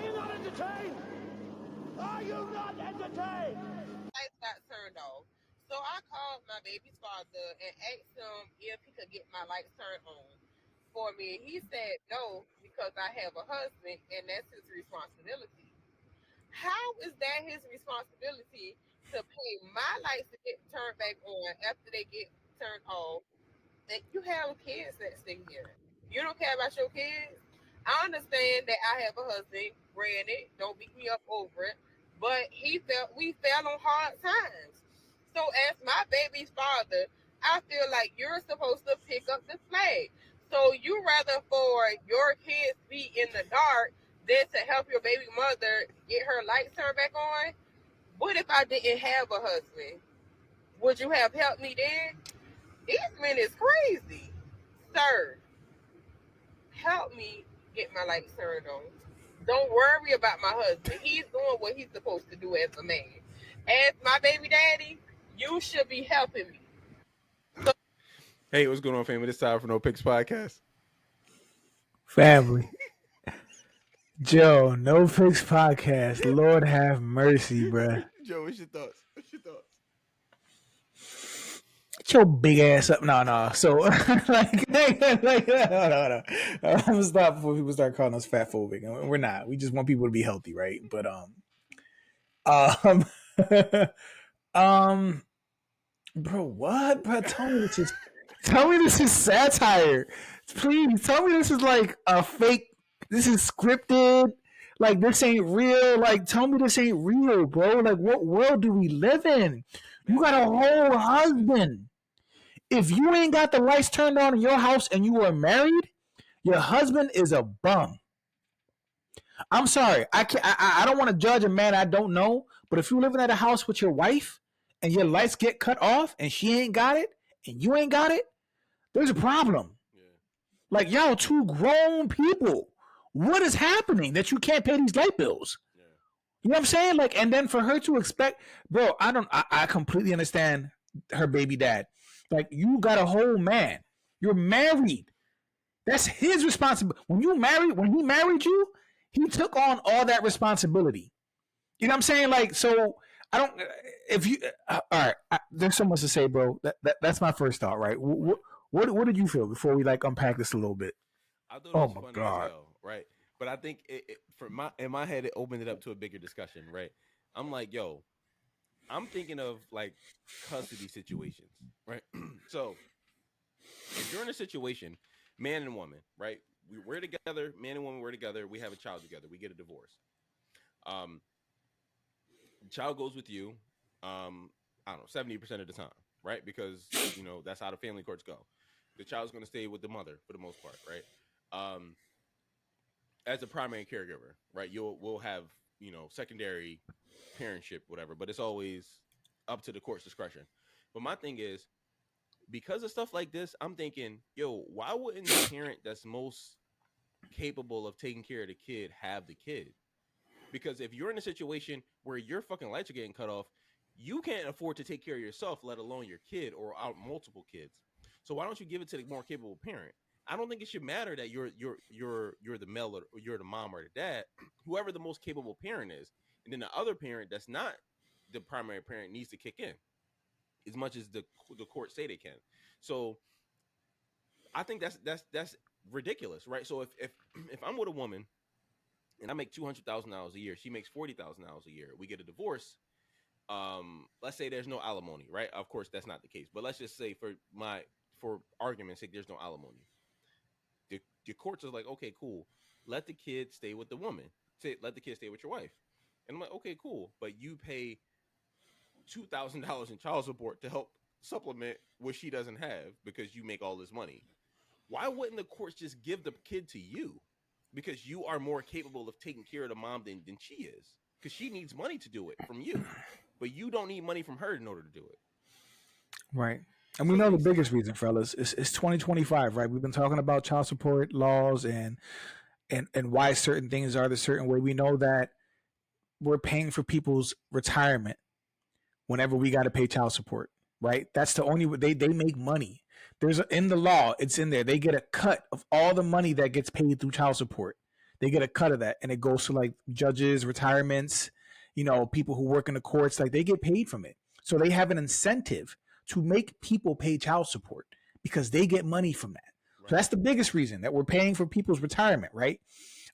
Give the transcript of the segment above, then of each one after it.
you not entertained? Are you not entertained? Lights got turned off. So I called my baby's father and asked him if he could get my lights turned on for me. He said no because I have a husband and that's his responsibility. How is that his responsibility to pay my lights to get turned back on after they get turned off? And you have kids that stay here. You don't care about your kids. I understand that I have a husband. Granted, don't beat me up over it. But we fell on hard times. So as my baby's father, I feel like you're supposed to pick up the flag. So you rather for your kids be in the dark than to help your baby mother get her lights turned back on? What if I didn't have a husband? Would you have helped me then? This man is crazy. Sir, help me get my lights turned on. Don't worry about my husband. He's doing what he's supposed to do as a man. As my baby daddy, you should be helping me. Hey, what's going on, family? This time for No Picks Podcast. Family. Joe, No Picks Podcast. Lord have mercy, bruh. Joe, what's your thoughts? What's your thoughts? Get your big ass up. No. So, no. I'm gonna stop before people start calling us fat phobic. We're not. We just want people to be healthy, right? But bro, what? Bro, tell me this is satire. Please tell me this is like a fake. This is scripted. Like this ain't real. Like tell me this ain't real, bro. Like what world do we live in? You got a whole husband. If you ain't got the lights turned on in your house and you are married, your husband is a bum. I'm sorry. I don't want to judge a man I don't know, but if you're living at a house with your wife and your lights get cut off and she ain't got it and you ain't got it, there's a problem. Yeah. Like y'all two grown people. What is happening that you can't pay these light bills? Yeah. You know what I'm saying? Like, and then for her to expect, bro, I completely understand her baby dad. Like, you got a whole man. You're married. That's his responsibility. When he married you, he took on all that responsibility. You know what I'm saying? Like, so I don't. If you, all right, there's so much to say, bro. That's my first thought, right? What did you feel before we like unpack this a little bit? I thought it was funny as hell, right? But I think in my head, it opened it up to a bigger discussion, right? I'm like, yo, I'm thinking of like custody situations, right? So if you're in a situation, man and woman, right? We're together, man and woman, we're together. We have a child together. We get a divorce. The child goes with you. I don't know, 70% of the time, right? Because that's how the family courts go. The child's going to stay with the mother for the most part, right? As a primary caregiver, right? We'll have secondary parentship, whatever, but it's always up to the court's discretion. But my thing is, because of stuff like this, I'm thinking, yo, why wouldn't the parent that's most capable of taking care of the kid have the kid? Because if you're in a situation where your fucking lights are getting cut off, you can't afford to take care of yourself, let alone your kid or out multiple kids. So why don't you give it to the more capable parent? I don't think it should matter that you're the male or you're the mom or the dad, whoever the most capable parent is, and then the other parent that's not the primary parent needs to kick in as much as the court say they can. So I think that's ridiculous, right? So if I'm with a woman and I make $200,000 a year, she makes $40,000 a year, we get a divorce. Let's say there's no alimony, right? Of course, that's not the case, but let's just say for argument's sake, there's no alimony. The courts are like, okay, cool. Let the kid stay with the woman. Let the kid stay with your wife. And I'm like, okay, cool. But you pay $2,000 in child support to help supplement what she doesn't have because you make all this money. Why wouldn't the courts just give the kid to you? Because you are more capable of taking care of the mom than she is. Because she needs money to do it from you. But you don't need money from her in order to do it. Right. And we know the biggest reason, fellas, is 2025, right? We've been talking about child support laws and why certain things are the certain way. We know that we're paying for people's retirement whenever we got to pay child support, right? That's the only way they make money. In the law, it's in there. They get a cut of all the money that gets paid through child support. they get a cut of that, and it goes to like judges, retirements, people who work in the courts. Like they get paid from it, so they have an incentive to make people pay child support because they get money from that. Right. So that's the biggest reason that we're paying for people's retirement, right?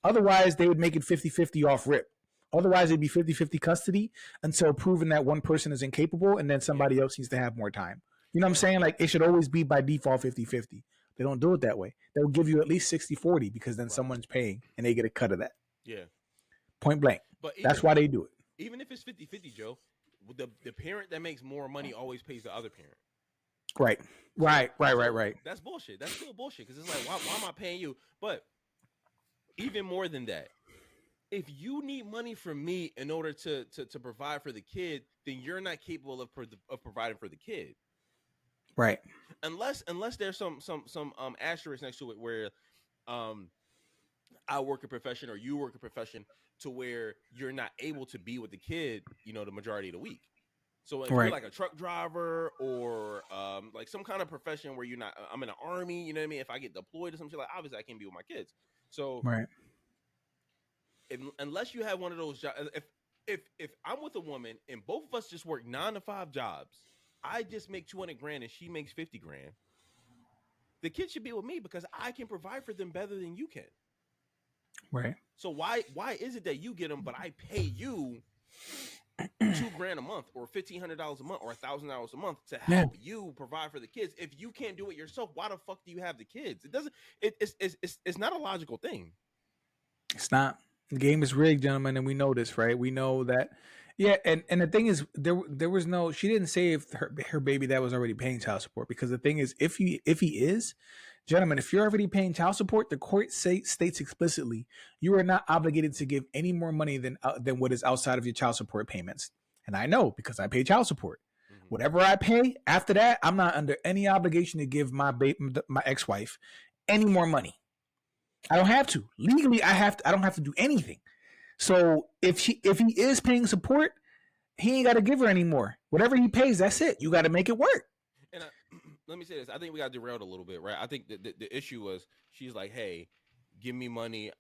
Otherwise, they would make it 50-50 off rip. Otherwise, it'd be 50-50 custody until proven that one person is incapable and then somebody else needs to have more time. You know what I'm saying? Like, it should always be by default 50-50. They don't do it that way. They'll give you at least 60-40 because then someone's paying and they get a cut of that. Yeah. Point blank. But that's why they do it. Even if it's 50-50, Joe, the parent that makes more money always pays the other parent. Right. Right. That's bullshit. That's still bullshit because it's like, why am I paying you? But even more than that, if you need money from me in order to provide for the kid, then you're not capable of providing for the kid. Right. Unless there's some asterisk next to it where I work a profession or you work a profession to where you're not able to be with the kid, the majority of the week. So if you're like a truck driver or like some kind of profession where you're not, I'm in the army, you know what I mean? If I get deployed or something, like obviously I can't be with my kids. So unless you have one of those jobs, if I'm with a woman and both of us just work 9 to 5 jobs, I just make $200,000 and she makes $50,000. The kid should be with me because I can provide for them better than you can. Right. So why is it that you get them, but I pay you $2,000 a month or $1,500 a month or $1,000 a month to help you provide for the kids? If you can't do it yourself, why the fuck do you have the kids? It doesn't. It's not a logical thing. It's not. The game is rigged, gentlemen, and we know this, right? We know that. Yeah, and the thing is, there was no. She didn't say if her baby dad was already paying child support, because the thing is, if he is, gentlemen, if you're already paying child support, the court states explicitly you are not obligated to give any more money than what is outside of your child support payments. And I know because I pay child support. Mm-hmm. Whatever I pay after that, I'm not under any obligation to give my ex-wife any more money. I don't have to. Legally, I don't have to do anything. So if he is paying support, he ain't got to give her anymore. Whatever he pays, that's it. You got to make it work. And let me say this. I think we got derailed a little bit, right? I think the issue was she's like, hey, give me money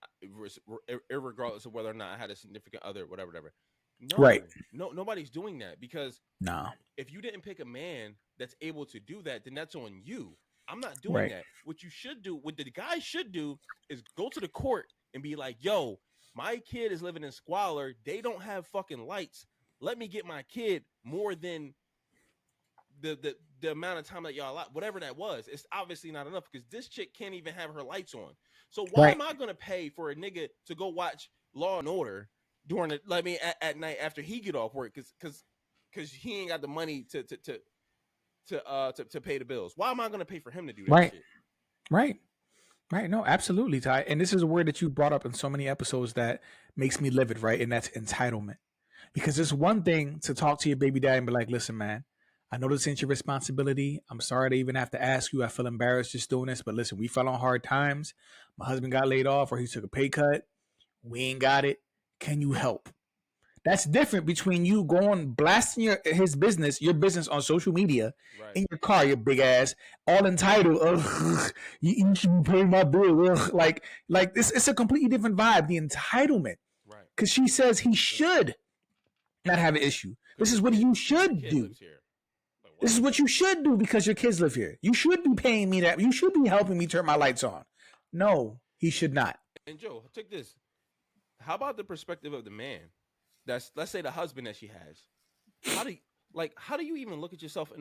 regardless of whether or not I had a significant other, whatever. No, right. No, nobody's doing that because if you didn't pick a man that's able to do that, then that's on you. I'm not doing that. What you should do, what the guy should do is go to the court and be like, yo, my kid is living in squalor. They don't have fucking lights. Let me get my kid more than the amount of time that y'all allowed, whatever that was. It's obviously not enough because this chick can't even have her lights on. So why am I going to pay for a nigga to go watch Law and Order during at night after he get off work? Because he ain't got the money to pay the bills. Why am I going to pay for him to do that shit? Right. No, absolutely, Ty. And this is a word that you brought up in so many episodes that makes me livid, right? And that's entitlement. Because it's one thing to talk to your baby dad and be like, listen, man, I know this ain't your responsibility. I'm sorry to even have to ask you. I feel embarrassed just doing this. But listen, we fell on hard times. My husband got laid off or he took a pay cut. We ain't got it. Can you help? That's different between you going blasting your business on social media in your car, your big ass, all entitled. You should be paying my bill. Like this, it's a completely different vibe. The entitlement, right? Because she says he should not have an issue. This is what you should do. This is what you should do because your kids live here. You should be paying me that. You should be helping me turn my lights on. No, he should not. And Joe, take this. How about the perspective of the man? That's, let's say, the husband that she has. How do you even look at yourself in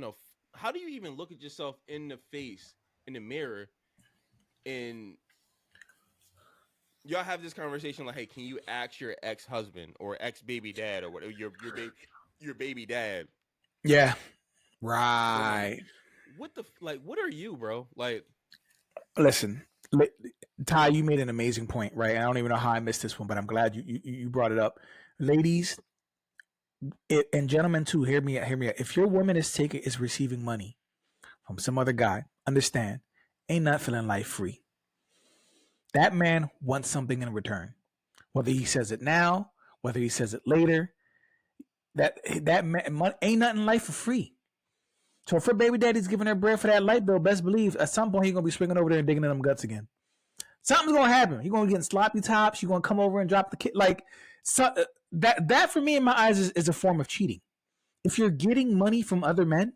the face in the mirror, and y'all have this conversation like, hey, can you ask your ex-husband or ex-baby dad or whatever your baby dad? Yeah. Right. What are you, bro? Like, listen, Ty, you made an amazing point, right? I don't even know how I missed this one, but I'm glad you brought it up. Ladies and gentlemen too, hear me out. If your woman is receiving money from some other guy, understand, ain't not feeling life free. That man wants something in return. Whether he says it now, whether he says it later, that man ain't nothing in life for free. So if her baby daddy's giving her bread for that light bill, best believe at some point he's gonna be swinging over there and digging in them guts again. Something's gonna happen. You're gonna get in sloppy tops. You're gonna come over and drop the kid. Like so, that for me in my eyes is a form of cheating. If you're getting money from other men,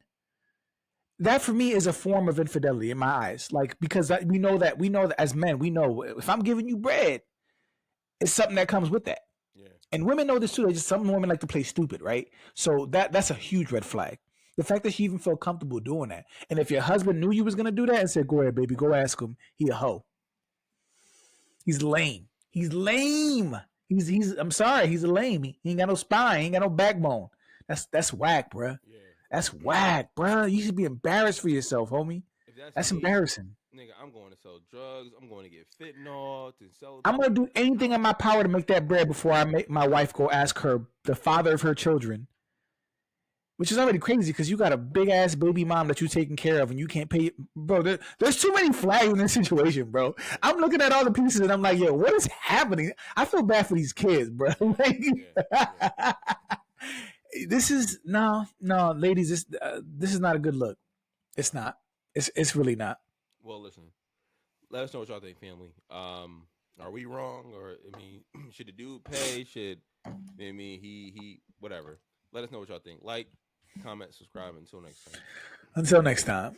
that for me is a form of infidelity in my eyes. Like because we know that as men, we know if I'm giving you bread, it's something that comes with that. Yeah. And women know this too. They just some women like to play stupid, right? So that's a huge red flag. The fact that she even felt comfortable doing that. And if your husband knew you was gonna do that and said, "Go ahead, baby, go ask him," he a hoe. He's lame. He's lame. He's. I'm sorry. He's a lame. He ain't got no spine. He ain't got no backbone. That's whack, bruh. Yeah. That's whack, bruh. You should be embarrassed for yourself, homie. If that's That's me, embarrassing. nigga, I'm going to sell drugs. I'm going to get fentanyl to sell. I'm gonna do anything in my power to make that bread before I make my wife go ask her, the father of her children, which is already crazy because you got a big ass baby mom that you taking care of and you can't pay. Bro, there's too many flags in this situation, bro. I'm looking at all the pieces and I'm like, yo, what is happening? I feel bad for these kids, bro. Like, Yeah. this is no, ladies. This is not a good look. It's not. It's really not. Well, listen. Let us know what y'all think, family. Are we wrong, or I mean, should the dude pay? Should I mean he whatever? Let us know what y'all think. Like, comment, subscribe. Until next time. Until next time.